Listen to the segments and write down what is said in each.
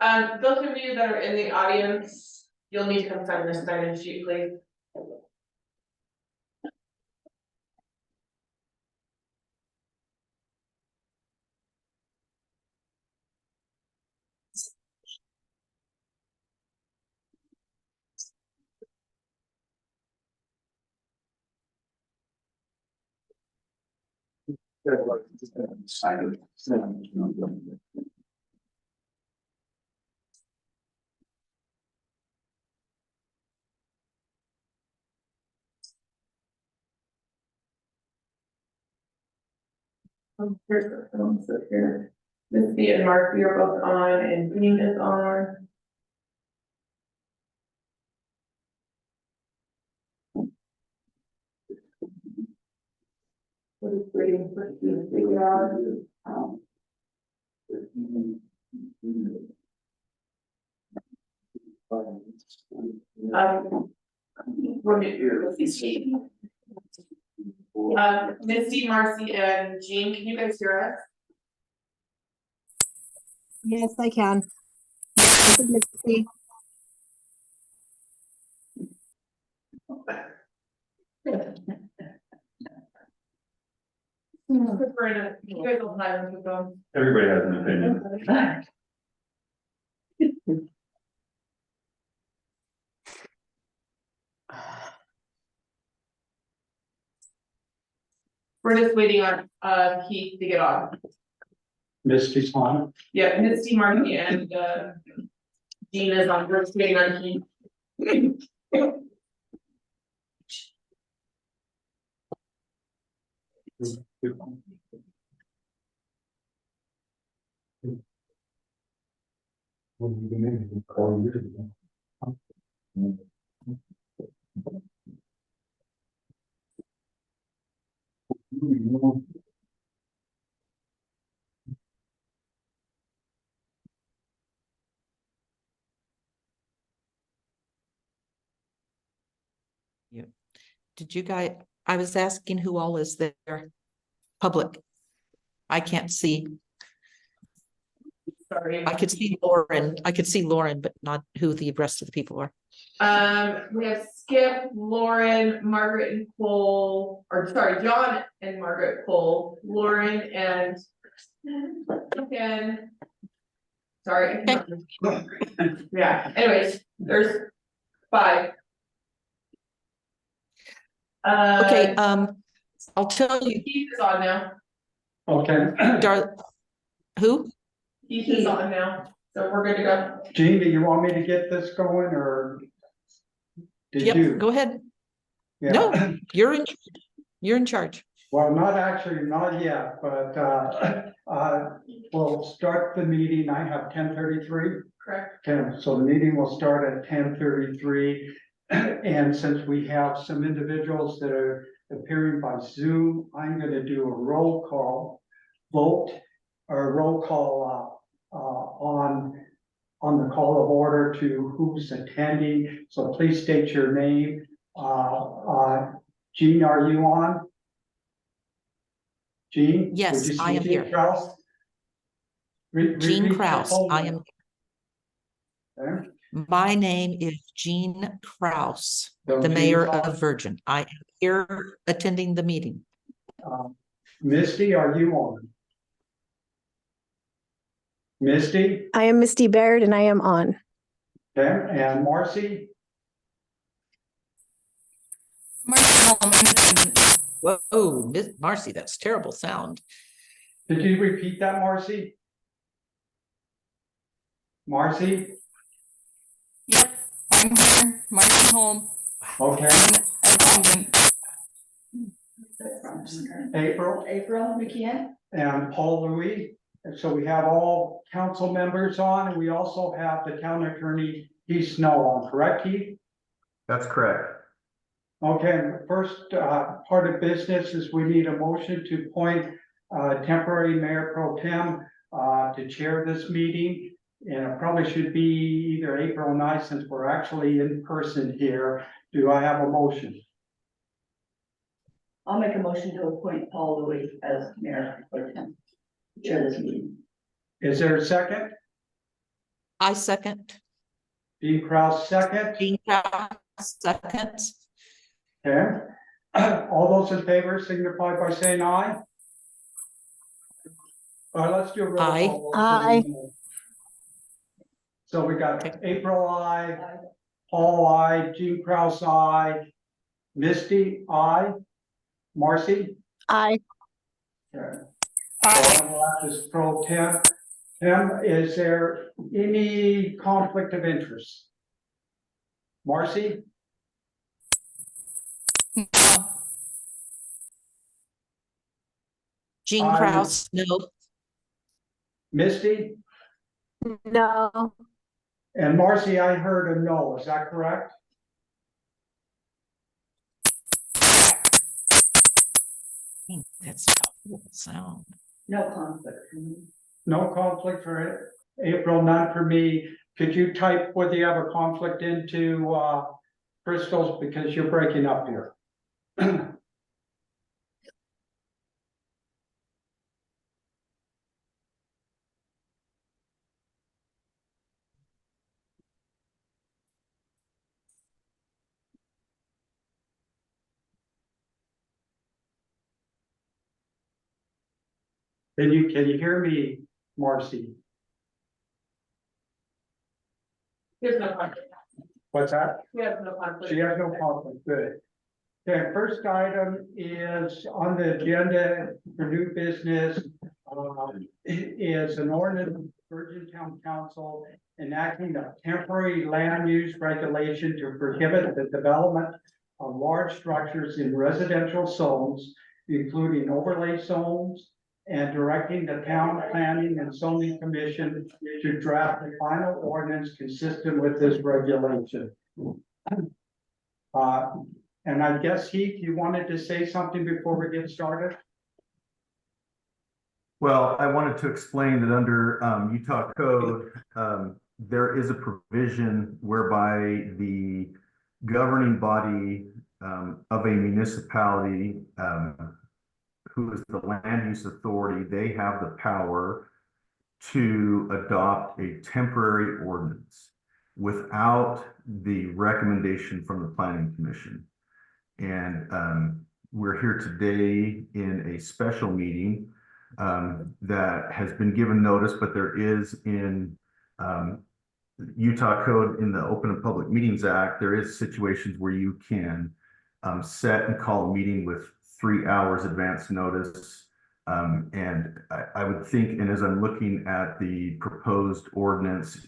Those of you that are in the audience, you'll need to come sign this sign-in sheet, please. Here's the phone, so here. Misty and Mark, you're both on, and Dean is on. What is waiting for you to figure out? Misty, Marcy, and Jean, can you guys hear us? Yes, I can. This is Misty. You guys will silence your phone. Everybody has an opinion. We're just waiting on Keith to get on. Misty's on. Yeah, Misty, Marcy, and Jean is on. We're just waiting on Keith. Did you guys, I was asking who all is there? Public. I can't see. Sorry. I could see Lauren, but not who the rest of the people are. We have Skip, Lauren, Margaret and Cole, or sorry, John and Margaret Cole, Lauren and Ken. Sorry. Yeah, anyways, there's 5. Okay, I'll tell you, Keith is on now. Okay. who? Keith is on now, so we're good to go. Jean, do you want me to get this going or? Did Yep, you? go ahead. Yeah. No, you're in charge. Well, not yet, but we'll start the meeting. I have 10:33. Correct. Okay, so the meeting will start at 10:33. And since we have some individuals that are appearing by Zoom, I'm gonna do a roll call vote or a roll call on the call of order to who's attending. So please state your name. Jean, are you on? Jean? Yes, Would you I am Jean here. Krause? Jean Repeat Krause, your full I name. am. Okay. My name is Jean Krause, So the Jean mayor Krause. of Virgin. I am here attending the meeting. Misty, are you on? Misty? I am Misty Baird and I am on. Okay, and Marcy? Whoa, Miss Marcy, that's terrible sound. Did you repeat that, Marcy? Marcy? Yep, I'm here, Marcy Holm. Okay, Attendant. April McKeon. and Paul Louis. And so we have all council members on, and we also have the town attorney, Heath Snow on, correct, Heath? That's correct. Okay, the first part of business is we need a motion to appoint temporary mayor pro tem to chair this meeting. And it probably should be either April 9th, since we're actually in person here. Do I have a motion? I'll make a motion to appoint Paul Louis as mayor pro tem to chair this meeting. Is there a second? I second. Dean Kraus second. Jean Kraus seconds. Okay. All those in favor signify by saying aye. Let's do a roll Aye. call. Aye. So we got April I, Paul I, Jean Kraus I, Misty I, Marcy. Aye. Okay. Aye. Is pro temp. Tim, is there any conflict of interest? Marcy, No. Jean Aye. Kraus, no. Misty, No. and Marcy, I heard a no, is that correct? That's a cool sound. No conflict for me. No conflict for April, none for me. Could you type whether you have a conflict into Crystal's, because you're breaking up here? Can you hear me, Marcy? He has no conflict. What's that? He has no conflict. She has no conflict, good. Okay, first item is on the agenda for new business. Is an ordinance of Virgin Town Council enacting a temporary land use regulation to prohibit the development of large structures in residential zones, including overlay zones, and directing the town planning and zoning commission to draft the final ordinance consistent with this regulation. And I guess Heath, you wanted to say something before we get started? Well, I wanted to explain that under Utah code, there is a provision whereby the governing body of a municipality, who is the land use authority, they have the power to adopt a temporary ordinance without the recommendation from the planning commission. And we're here today in a special meeting that has been given notice, but there is in Utah code, in the Open and Public Meetings Act, there is situations where you can set and call a meeting with 3 hours advance notice. And I would think, and as I'm looking at the proposed ordinance,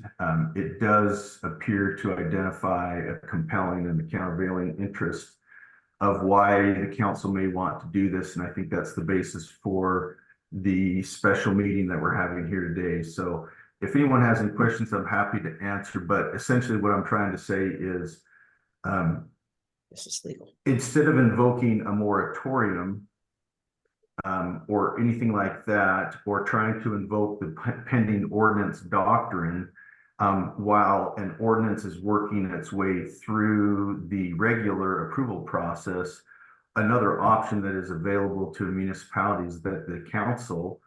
it does appear to identify a compelling and the countervailing interest of why the council may want to do this. And I think that's the basis for the special meeting that we're having here today. So if anyone has any questions, I'm happy to answer. But essentially what I'm trying to say is, This is legal. instead of invoking a moratorium or anything like that, or trying to invoke the pending ordinance doctrine, while an ordinance is working its way through the regular approval process, another option that is available to municipalities that the council,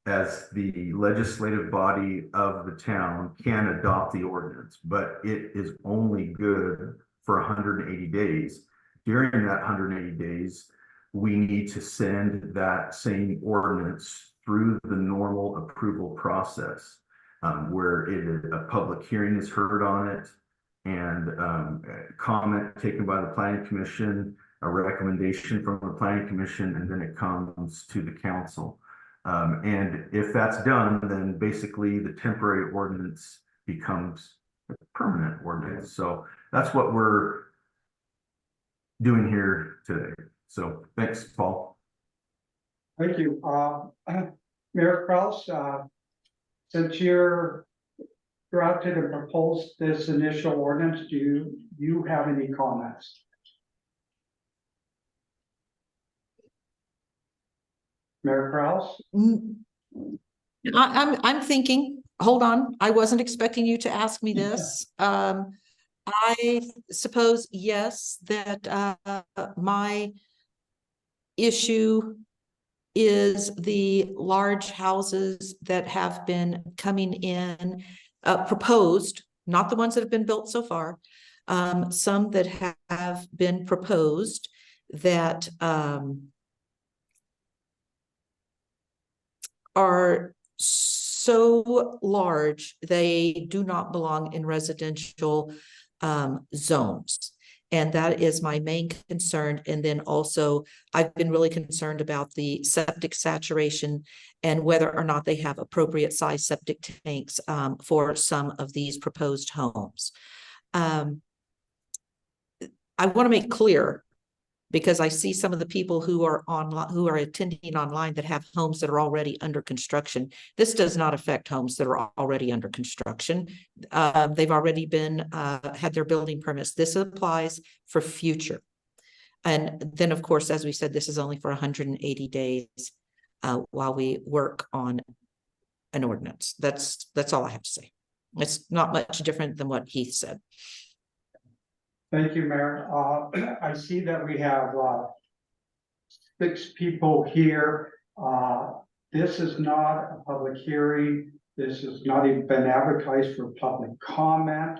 as the legislative body of the town, can adopt the ordinance, but it is only good for 180 days. During that 180 days, we need to send that same ordinance through the normal approval process, where a public hearing is heard on it, and comment taken by the planning commission, a recommendation from the planning commission, and then it comes to the council. And if that's done, then basically the temporary ordinance becomes a permanent ordinance. So that's what we're doing here today. So thanks, Paul. Thank you. Mayor Kraus, since you're drafted and proposed this initial ordinance, do you have any comments? Mayor Kraus? I'm thinking, hold on, I wasn't expecting you to ask me this. I suppose, yes, that my issue is the large houses that have been coming in proposed, not the ones that have been built so far, some that have been proposed that are so large, they do not belong in residential zones. And that is my main concern. And then also, I've been really concerned about the septic saturation and whether or not they have appropriate size septic tanks for some of these proposed homes. I want to make clear, because I see some of the people who are online, who are attending online that have homes that are already under construction. This does not affect homes that are already under construction. They've already been, had their building permits. This applies for future. And then, of course, as we said, this is only for 180 days while we work on an ordinance. That's all I have to say. It's not much different than what Heath said. Thank you, Mayor. I see that we have 6 people here. This is not a public hearing. This has not even been advertised for public comment.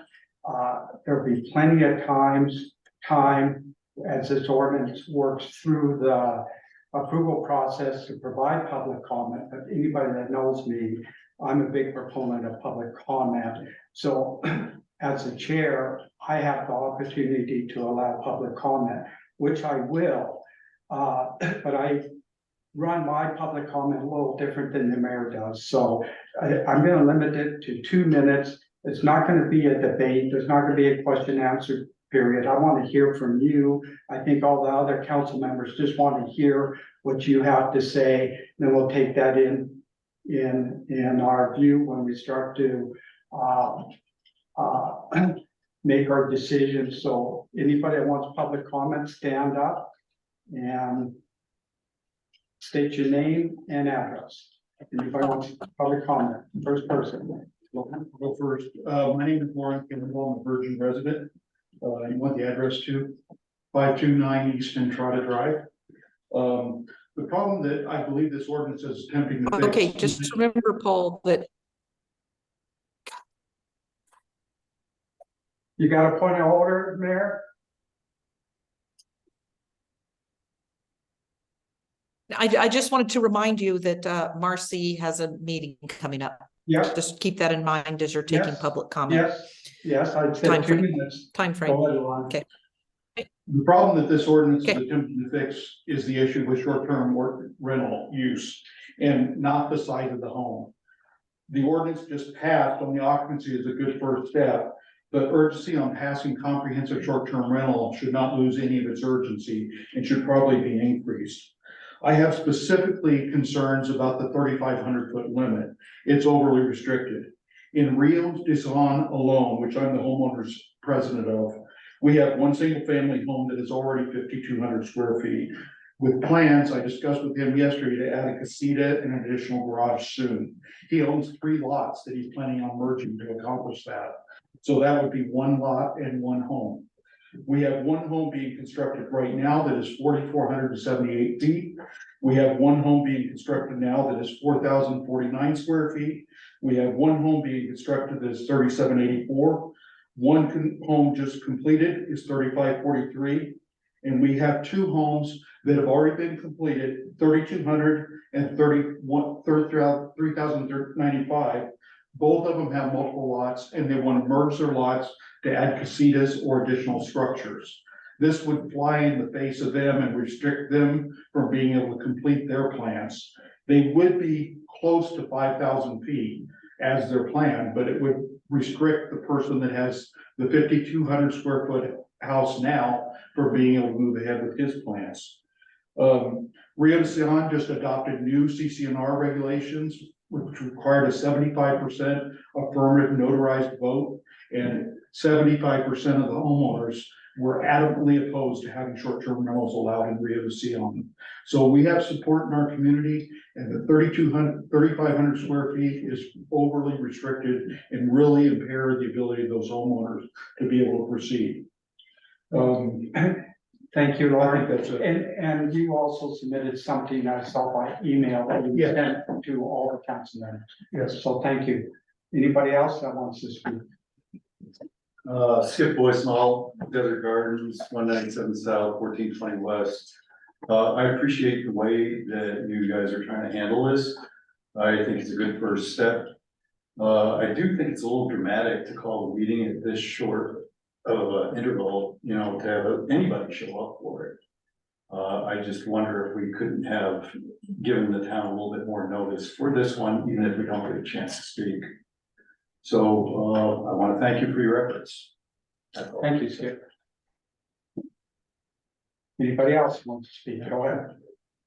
There'll be plenty of time as this ordinance works through the approval process to provide public comment. But anybody that knows me, I'm a big proponent of public comment. So as the chair, I have the opportunity to allow public comment, which I will. But I run my public comment a little different than the mayor does. So I'm going to limit it to 2 minutes. It's not going to be a debate. There's not going to be a question and answer period. I want to hear from you. I think all the other council members just want to hear what you have to say. Then we'll take that in our view when we start to make our decisions. So anybody that wants public comment, stand up and state your name and address. Anybody wants public comment? First person. I'll go first. My name is Warren Kimball. I'm a Virgin resident. You want the address to 529 East Entrada Drive. The problem that I believe this ordinance is attempting to fix. Okay, just remember, Paul, that You got a point of order, Mayor? I just wanted to remind you that Marcy has a meeting coming up. Yes. Just keep that in mind as you're taking Yes. public comment. Yes, I'd say Time 2 frame. minutes. Time frame. Go ahead, Lon. Okay. The problem that this ordinance is Okay. attempting to fix is the issue with short-term rental use and not the size of the home. The ordinance just passed on the occupancy is a good first step, but urgency on passing comprehensive short-term rental should not lose any of its urgency and should probably be increased. I have specifically concerns about the 3,500 foot limit. It's overly restricted. In Rio de San alone, which I'm the homeowner's president of, we have one single family home that is already 5,200 square feet. With plans, I discussed with him yesterday to add a casita and an additional garage soon. He owns 3 lots that he's planning on merging to accomplish that. So that would be 1 lot and 1 home. We have 1 home being constructed right now that is 4,478 feet. We have 1 home being constructed now that is 4,049 square feet. We have 1 home being constructed that is 3,784. 1 home just completed is 3,543. And we have 2 homes that have already been completed, 3,200 and 3,095. Both of them have multiple lots and they want to merge their lots to add casitas or additional structures. This would fly in the face of them and restrict them from being able to complete their plans. They would be close to 5,000 feet as their plan, but it would restrict the person that has the 5,200 square foot house now for being able to move ahead with his plans. Rio de San just adopted new CCNR regulations, which required a 75% affirmative notarized vote, and 75% of the homeowners were adamantly opposed to having short-term rentals allowed in Rio de San. So we have support in our community, and the 3,500 square feet is overly restricted and really impair the ability of those homeowners to be able to proceed. Thank you, I Lauren. think that's it. And you also submitted something I saw by email that you Yes. sent to all the council members. Yes. So thank you. Anybody else that wants to speak? Skip Boycenall, Desert Gardens, 197 South, 1420 West. I appreciate the way that you guys are trying to handle this. I think it's a good first step. I do think it's a little dramatic to call the meeting at this short of an interval, you know, to have anybody show up for it. I just wonder if we couldn't have given the town a little bit more notice for this one, even if we don't get a chance to speak. So, I want to thank you for your efforts. That's all. Thank you, Skip. Anybody else wants to speak? Go ahead.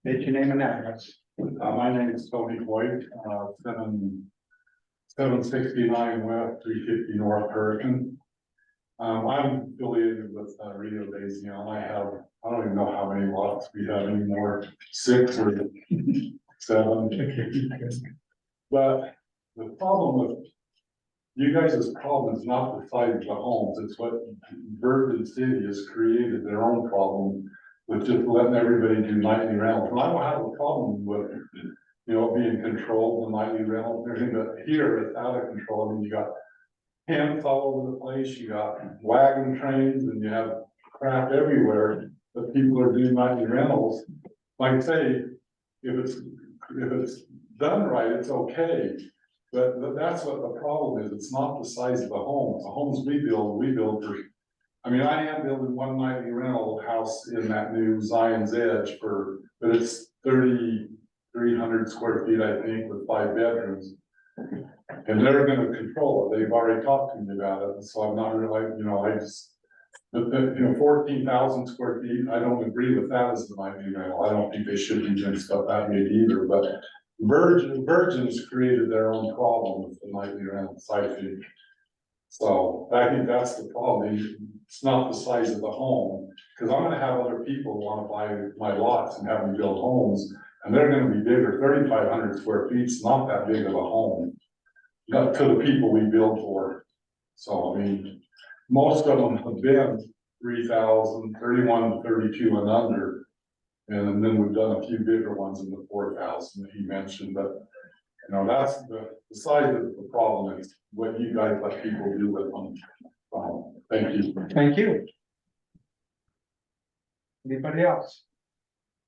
State your name and address. My name is Tony Boyd, 769 West, 350 North Hurricane. I'm affiliated with Rio Daisy. I don't even know how many lots we have anymore, 6 or 7. But the problem with you guys' problem is not the size of the homes, it's what Virgin City has created their own problem with just letting everybody do nightly rentals. And I don't have a problem with, you know, being controlled and nightly rentals and everything, but here it's out of control. I mean, you got tents all over the place, you got wagon trains, and you have crap everywhere, but people are doing nightly rentals. Like I say, if it's done right, it's okay. But that's what the problem is. It's not the size of the homes. The homes we build for, I mean, I am building one nightly rental house in that new Zion's Edge but it's 3,300 square feet, I think, with 5 bedrooms. And they're gonna control it. They've already talked to me about it, so I'm not really, you know, you know, 14,000 square feet, I don't agree with that as the nightly rental. I don't think they should be doing stuff that big either, but Virgin's created their own problem with the nightly rental site fee. So I think that's the problem. It's not the size of the home, because I'm gonna have other people want to buy my lots and have me build homes, and they're gonna be bigger. 3,500 square feet's not that big of a home, not to the people we build for. So I mean, most of them have been 3,000, 31, 32 and under. And then we've done a few bigger ones in the 4,000 that he mentioned, but you know, that's the size of the problem is what you guys let people do with them. Thank you. Thank you. Anybody else?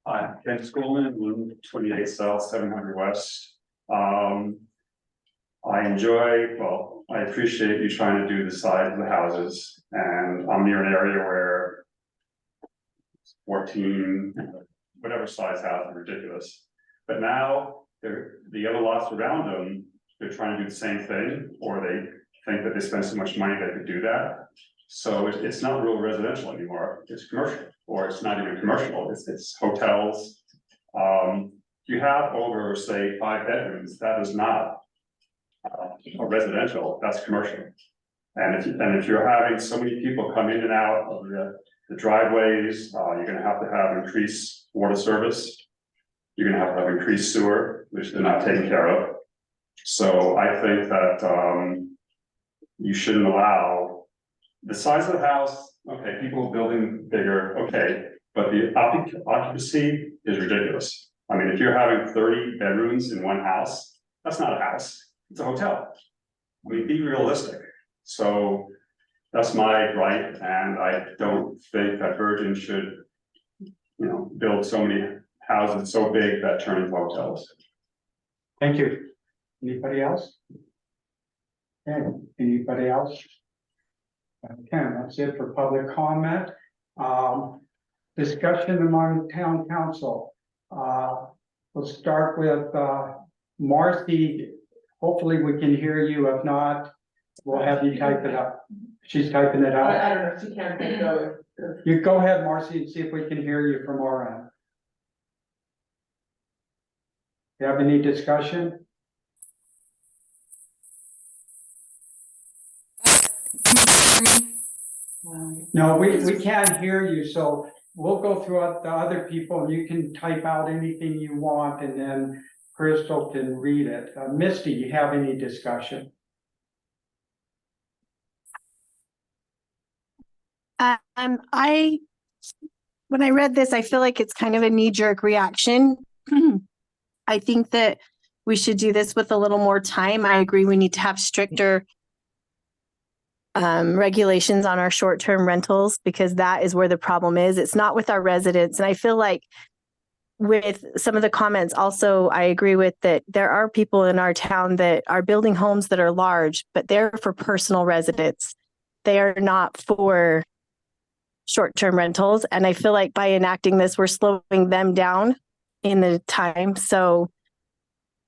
Hi, Ken Schoolman, 128 South, 700 West. I appreciate you trying to do the size of the houses, and I'm near an area where 14, whatever size house is ridiculous. But now, the other lots around them, they're trying to do the same thing, or they think that they spend so much money they could do that. So it's not real residential anymore, it's commercial, or it's not even commercial, it's hotels. You have over, say, 5 bedrooms, that is not a residential, that's commercial. And if you're having so many people come in and out of the driveways, you're gonna have increased water service. You're gonna have increased sewer, which they're not taking care of. So I think that you shouldn't allow the size of the house, okay, people building bigger, okay, but the occupancy is ridiculous. I mean, if you're having 30 bedrooms in one house, that's not a house, it's a hotel. I mean, be realistic. So that's my right, and I don't think that Virgin should, you know, build so many houses so big that turn into hotels. Thank you. Anybody else? Okay, anybody else? Okay, that's it for public comment. Discussion among town council. We'll start with Marcy. Hopefully we can hear you. If not, we'll have you type it up. She's typing it out. I don't know if she can, but go. You go ahead, Marcy, and see if we can hear you from our end. You have any discussion? Can you hear me? No, we can't hear you, so we'll go through the other people and you can type out anything you want and then Crystal can read it. Misty, you have any discussion? When I read this, I feel like it's kind of a knee-jerk reaction. I think that we should do this with a little more time. I agree we need to have stricter regulations on our short-term rentals because that is where the problem is. It's not with our residents. And I feel like with some of the comments also, I agree with that there are people in our town that are building homes that are large, but they're for personal residents. They are not for short-term rentals. And I feel like by enacting this, we're slowing them down in the time. So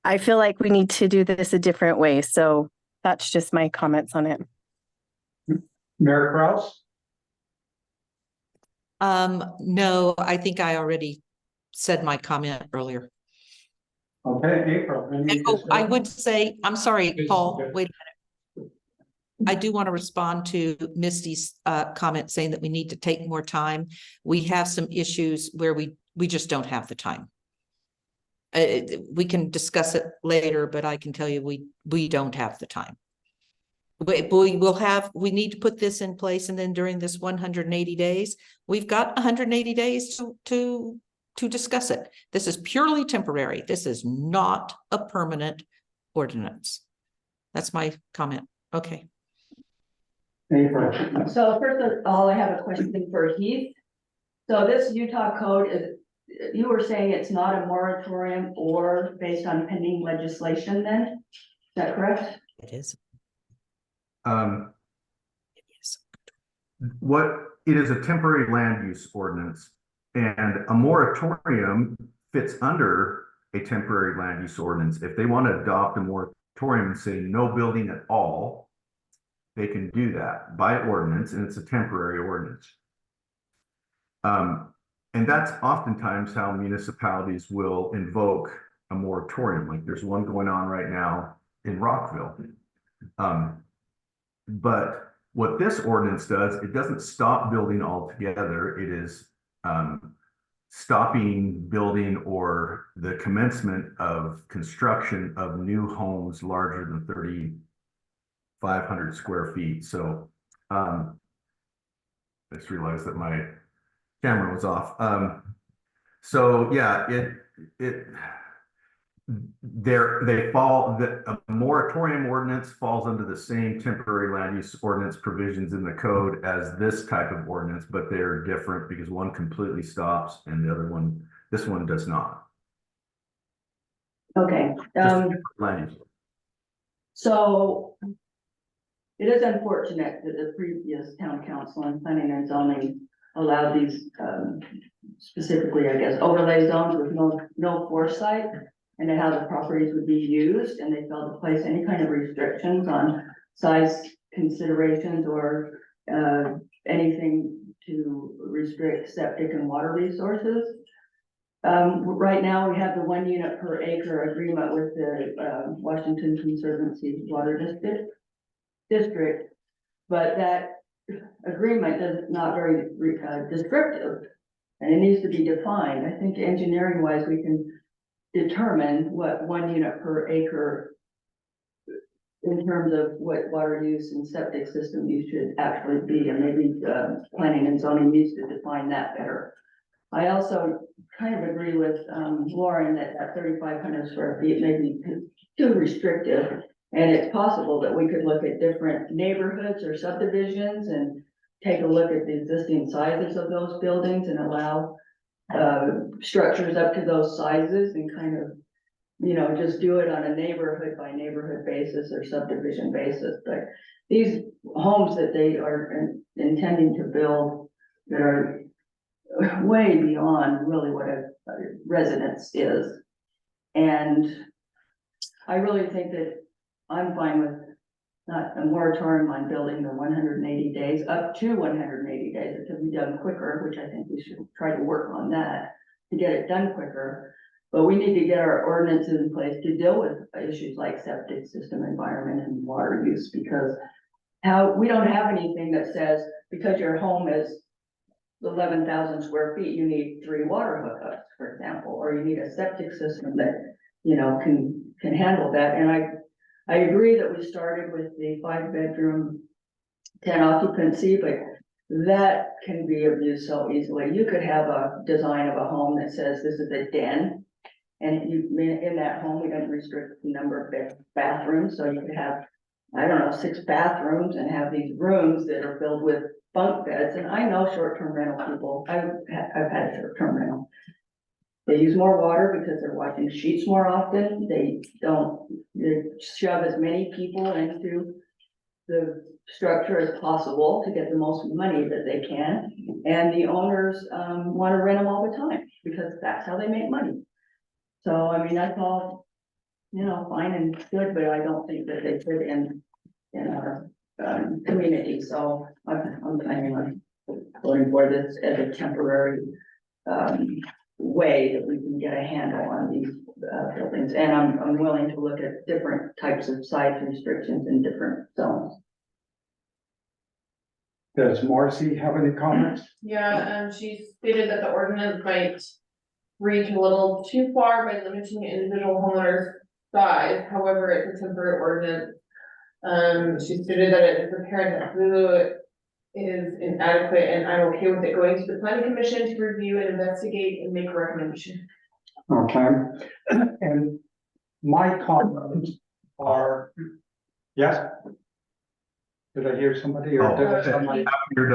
I feel like we need to do this a different way. So that's just my comments on it. Mayor Kraus? No, I think I already said my comment earlier. Okay, April. any Oh, I discussion? would say, I'm sorry, Please, Paul, okay. wait a minute. I do want to respond to Misty's comment saying that we need to take more time. We have some issues where we just don't have the time. We can discuss it later, but I can tell you we don't have the time. We need to put this in place, and then during this 180 days, we've got 180 days to discuss it. This is purely temporary. This is not a permanent ordinance. That's my comment. Okay. April. So first of all, I have a question for Heath. So this Utah code is, you were saying it's not a moratorium or based on pending legislation then? Is that correct? It is. It is a temporary land use ordinance, and a moratorium fits under a temporary land use ordinance. If they want to adopt a moratorium and say no building at all, they can do that by ordinance, and it's a temporary ordinance. And that's oftentimes how municipalities will invoke a moratorium. Like there's one going on right now in Rockville. But what this ordinance does, it doesn't stop building altogether. It is stopping building or the commencement of construction of new homes larger than 3,500 square feet. So I just realized that my camera was off. So yeah, a moratorium ordinance falls under the same temporary land use ordinance provisions in the code as this type of ordinance, but they're different because one completely stops and the other one, this one does not. Okay, Land use. so it is unfortunate that the previous town council and planning and zoning allowed these, specifically, I guess, overlay zones with no foresight into how the properties would be used, and they failed to place any kind of restrictions on size considerations or anything to restrict septic and water resources. Right now, we have the 1 unit per acre agreement with the Washington Conservancy Water District, but that agreement is not very descriptive, and it needs to be defined. I think engineering wise, we can determine what 1 unit per acre in terms of what water use and septic system use should actually be, and maybe planning and zoning needs to define that better. I also kind of agree with Lauren that 3,500 square feet may be too restrictive, and it's possible that we could look at different neighborhoods or subdivisions and take a look at the existing sizes of those buildings and allow structures up to those sizes and kind of, you know, just do it on a neighborhood by neighborhood basis or subdivision basis. But these homes that they are intending to build that are way beyond really what a residence is. And I really think that I'm fine with not a moratorium on building the 180 days, up to 180 days. It can be done quicker, which I think we should try to work on that to get it done quicker. But we need to get our ordinances in place to deal with issues like septic system, environment, and water use, because we don't have anything that says because your home is 11,000 square feet, you need 3 water hookups, for example, or you need a septic system that, you know, can handle that. And I agree that we started with the 5-bedroom, 10 occupancy, but that can be abused so easily. You could have a design of a home that says this is a den, And in that home, we don't restrict the number of bathrooms, so you could have, I don't know, 6 bathrooms and have these rooms that are filled with bunk beds. And I know short-term rental people, I've had a short-term rental. They use more water because they're washing sheets more often. They shove as many people into the structure as possible to get the most money that they can. And the owners, want to rent them all the time because that's how they make money. So, I mean, that's all, fine and good, but I don't think that they fit in our, community. So I'm planning on going for this as a temporary, way that we can get a handle on these, buildings. And I'm willing to look at different types of size restrictions in different zones. Does Marcy have any comments? Yeah, she stated that the ordinance might reach a little too far by limiting individual homeowners' size, however, it's a temporary ordinance. She stated that it is apparent that Blue is inadequate, and I'm okay with it going to the planning commission to review and investigate and make a recommendation. Okay, and my comments are, yes? Did I hear somebody or did somebody? After you're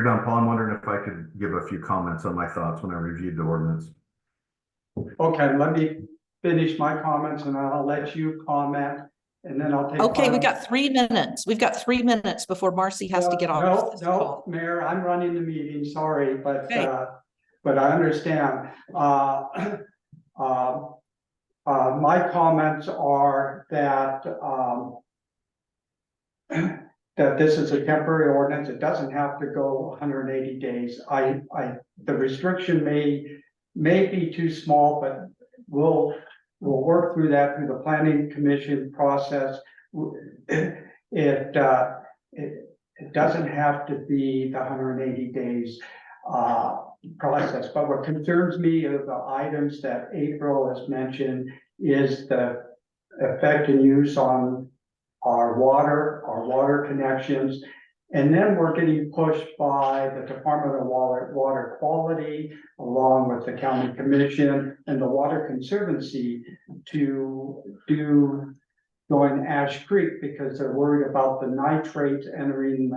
done, Paul, I'm wondering if I could give a few comments on my thoughts when I reviewed the ordinance. Okay, let me finish my comments and I'll let you comment and then I'll take. Okay, we got 3 minutes. We've got 3 minutes before Marcy has to get off. this No, call. Mayor, I'm running the meeting, sorry, but, Okay. but I understand. My comments are that, that this is a temporary ordinance. It doesn't have to go 180 days. The restriction may be too small, but we'll work through that through the planning commission process. It doesn't have to be the 180 days process, but what concerns me are the items that April has mentioned is the effect and use on our water connections. And then we're getting pushed by the Department of Water Quality, along with the County Commission and the Water Conservancy to do going Ash Creek because they're worried about the nitrates entering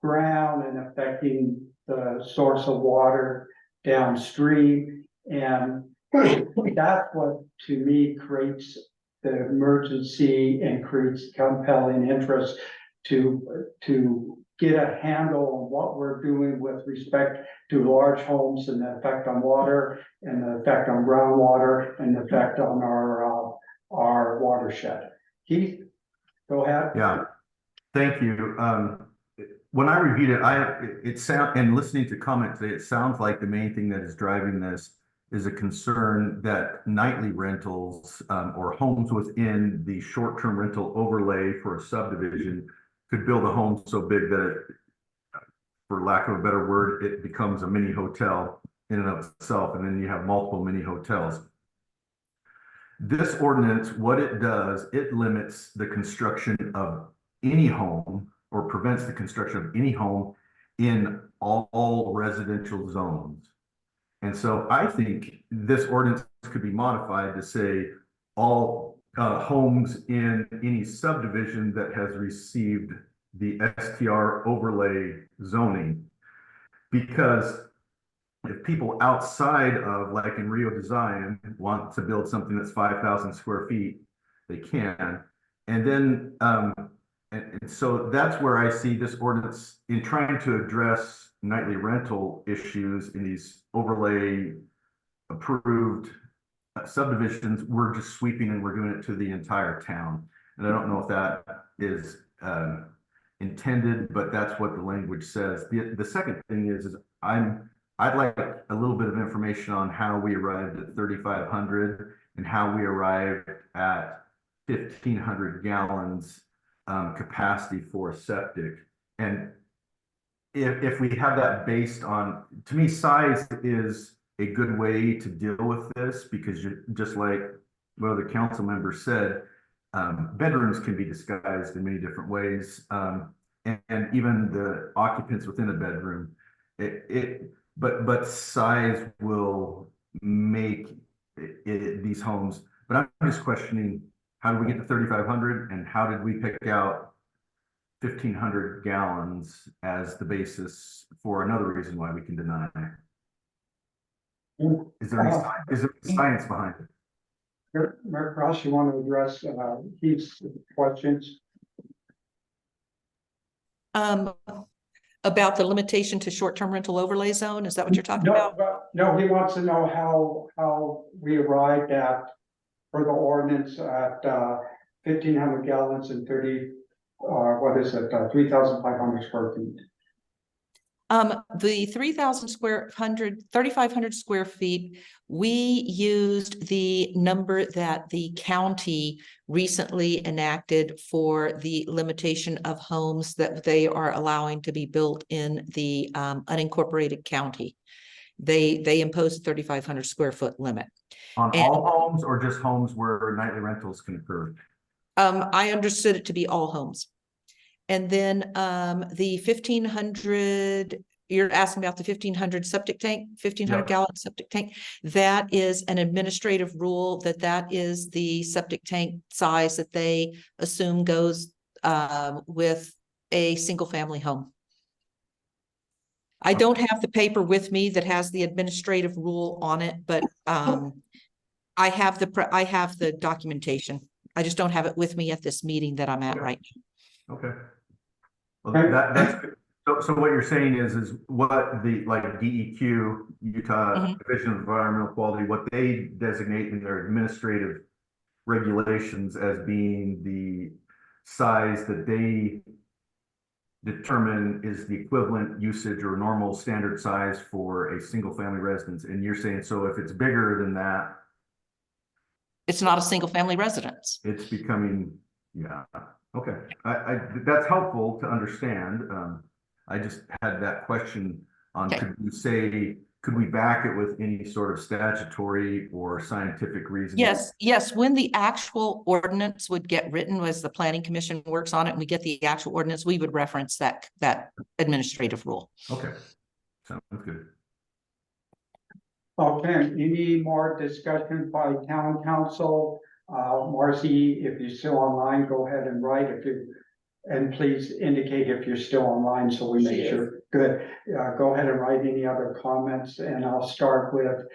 ground and affecting the source of water downstream. And that's what, to me, creates the emergency and creates compelling interest to get a handle on what we're doing with respect to large homes and the effect on water and the effect on groundwater and the effect on our watershed. Keith, go ahead. Yeah, thank you. When I reviewed it, and listening to comment today, it sounds like the main thing that is driving this is a concern that nightly rentals or homes within the short-term rental overlay for a subdivision could build a home so big that it, for lack of a better word, it becomes a mini hotel in and of itself, and then you have multiple mini hotels. This ordinance, what it does, it limits the construction of any home or prevents the construction of any home in all residential zones. And so I think this ordinance could be modified to say all homes in any subdivision that has received the STR overlay zoning. Because if people outside of, like in Rio Design, want to build something that's 5,000 square feet, they can. And then, and so that's where I see this ordinance in trying to address nightly rental issues in these overlay approved subdivisions. We're just sweeping and we're doing it to the entire town. And I don't know if that is intended, but that's what the language says. The second thing is I'd like a little bit of information on how we arrived at 3,500 and how we arrived at 1,500 gallons capacity for septic. And if we have that based on, to me, size is a good way to deal with this, because you're just like what the council member said, bedrooms can be disguised in many different ways, and even the occupants within a bedroom. but size will make these homes, but I'm just questioning, how did we get to 3,500 and how did we pick out 1,500 gallons as the basis for another reason why we can deny? Is there any science behind it? Mayor Cross, you want to address, Keith's questions? About the limitation to short-term rental overlay zone, is that what you're talking about? No, he wants to know how we arrived at, for the ordinance at, 1,500 gallons and 3,500 square feet. The 3,500 square feet, we used the number that the county recently enacted for the limitation of homes that they are allowing to be built in the unincorporated county. They imposed 3,500 square foot limit. On all homes or just homes where nightly rentals can occur? I understood it to be all homes. And then the 1,500, you're asking about the 1,500 septic tank, 1,500 gallon septic tank. That is an administrative rule that is the septic tank size that they assume goes with a single family home. I don't have the paper with me that has the administrative rule on it, but I have the documentation. I just don't have it with me at this meeting that I'm at right now. Okay. Well, that's good. So what you're saying is what the DEQ, Utah Division of Environmental Quality, what they designate in their administrative regulations as being the size that they determine is the equivalent usage or normal standard size for a single family residence. And you're saying, so if it's bigger than that, it's not a single family residence. It's becoming, yeah. Okay, that's helpful to understand. I just had that question on, could we back it with any sort of statutory or scientific reason? Yes. When the actual ordinance would get written, as the planning commission works on it, and we get the actual ordinance, we would reference that administrative rule. Okay, sounds good. Okay, any more discussion by town council? Marcy, if you're still online, go ahead and write. And please indicate if you're still online so we make sure. Good. Go ahead and write any other comments, and I'll start with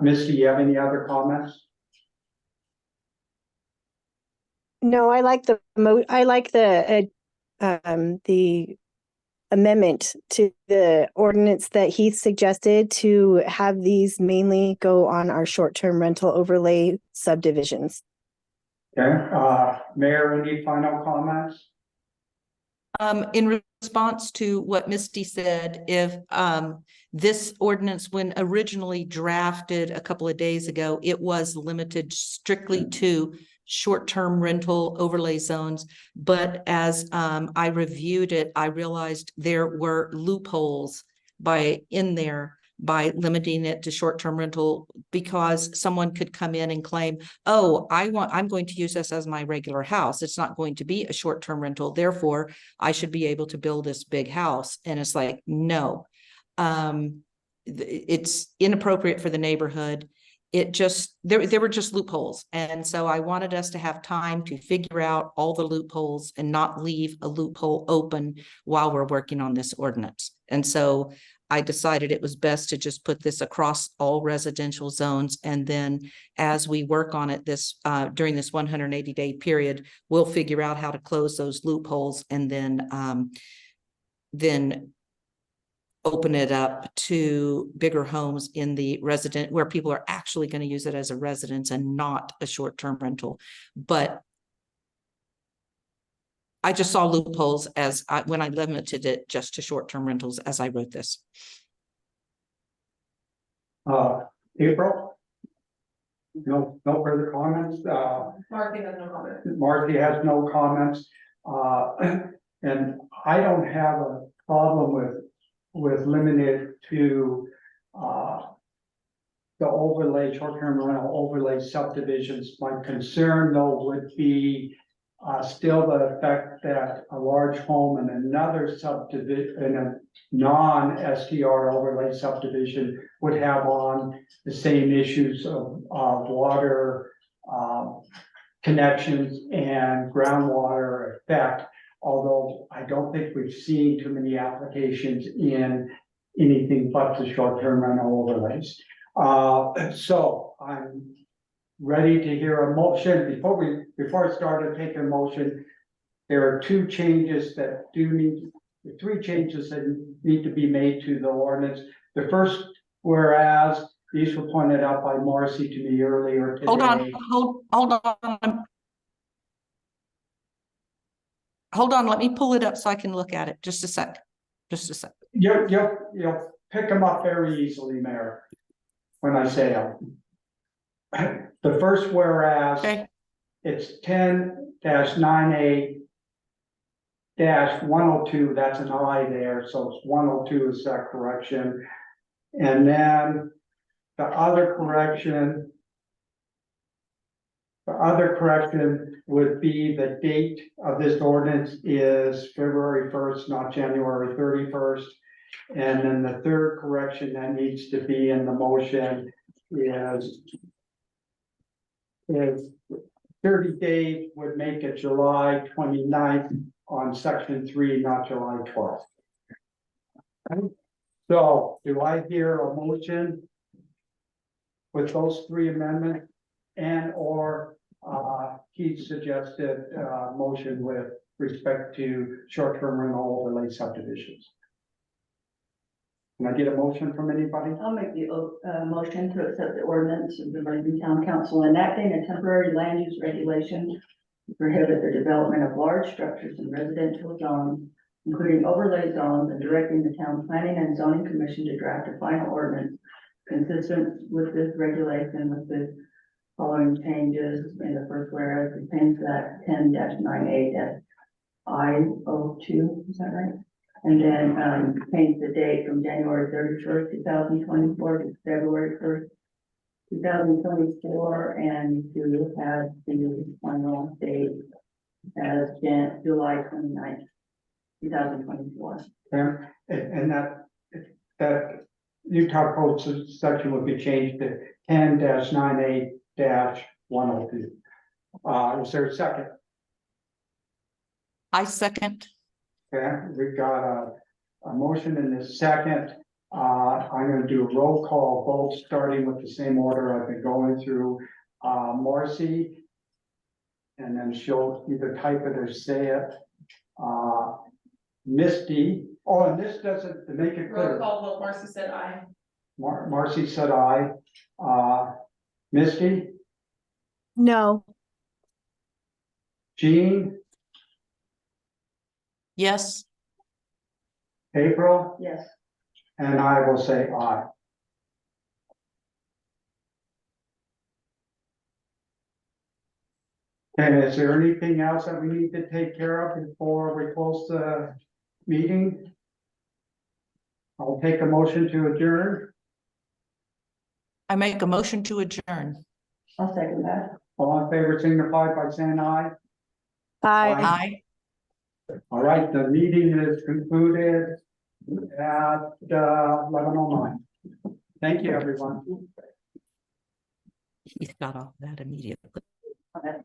Misty. You have any other comments? No, I like the amendment to the ordinance that Heath suggested to have these mainly go on our short-term rental overlay subdivisions. Okay, Mayor, any final comments? In response to what Misty said, if this ordinance, when originally drafted a couple of days ago, it was limited strictly to short-term rental overlay zones. But as I reviewed it, I realized there were loopholes in there by limiting it to short-term rental, because someone could come in and claim, oh, I'm going to use this as my regular house. It's not going to be a short-term rental. Therefore, I should be able to build this big house. And it's like, no, it's inappropriate for the neighborhood. There were just loopholes. And so I wanted us to have time to figure out all the loopholes and not leave a loophole open while we're working on this ordinance. And so I decided it was best to just put this across all residential zones. And then as we work on it during this 180-day period, we'll figure out how to close those loopholes and then open it up to bigger homes in the resident where people are actually going to use it as a residence and not a short-term rental. But I just saw loopholes when I limited it just to short-term rentals as I wrote this. April? No further comments? Marcy has no comments. Marcy has no comments. And I don't have a problem with limited to the overlay, short-term rental overlay subdivisions. My concern though would be still the effect that a large home in another subdivision, in a non-STR overlay subdivision would have on the same issues of water, connections and groundwater effect. Although I don't think we've seen too many applications in anything but the short-term rental overlays. So I'm ready to hear a motion. Before I start to take a motion, there are three changes that need to be made to the ordinance. The first, whereas these were pointed out by Marcy to me earlier today. Hold on. Hold on, let me pull it up so I can look at it. Just a sec. You'll pick them up very easily, Mayor, when I say them. The first whereas, Okay. it's 10-98-102, that's an I there, so it's 102 is that correction. And then the other correction would be the date of this ordinance is February 1st, not January 31st. And then the third correction that needs to be in the motion is 30 days would make it July 29th on section 3, not July 12th. So do I hear a motion with those three amendments and or Keith suggested motion with respect to short-term rental overlay subdivisions? Can I get a motion from anybody? I'll make the motion to accept the ordinance of the Berlin Town Council enacting a temporary land use regulation to prohibit the development of large structures in residential zones, including overlay zones, and directing the town planning and zoning commission to draft a final ordinance consistent with this regulation with the following changes. In the first whereas, we change that 10-98-I02, is that right? And then change the date from January 31st, 2024 to February 1st, 2024, and to have the final date as July 29th, 2024. And that Utah Code section would be changed to 10-98-102. Is there a second? I second. Okay, we've got a motion in this second. I'm gonna do a roll call vote, starting with the same order I've been going through. Marcy, and then she'll either type it or say it. Misty, oh, and this doesn't, to make it Roll clear, call vote, Marcy said aye. Marcy said aye. Misty, No. Jean, Yes. April, Yes. and I will say aye. And is there anything else that we need to take care of before we close the meeting? I'll take a motion to adjourn. I make a motion to adjourn. I'll second that. All in favor, signify by saying aye. Bye. Aye. All right, the meeting is concluded at 11:09. Thank you, everyone. He's got all that immediately. Okay.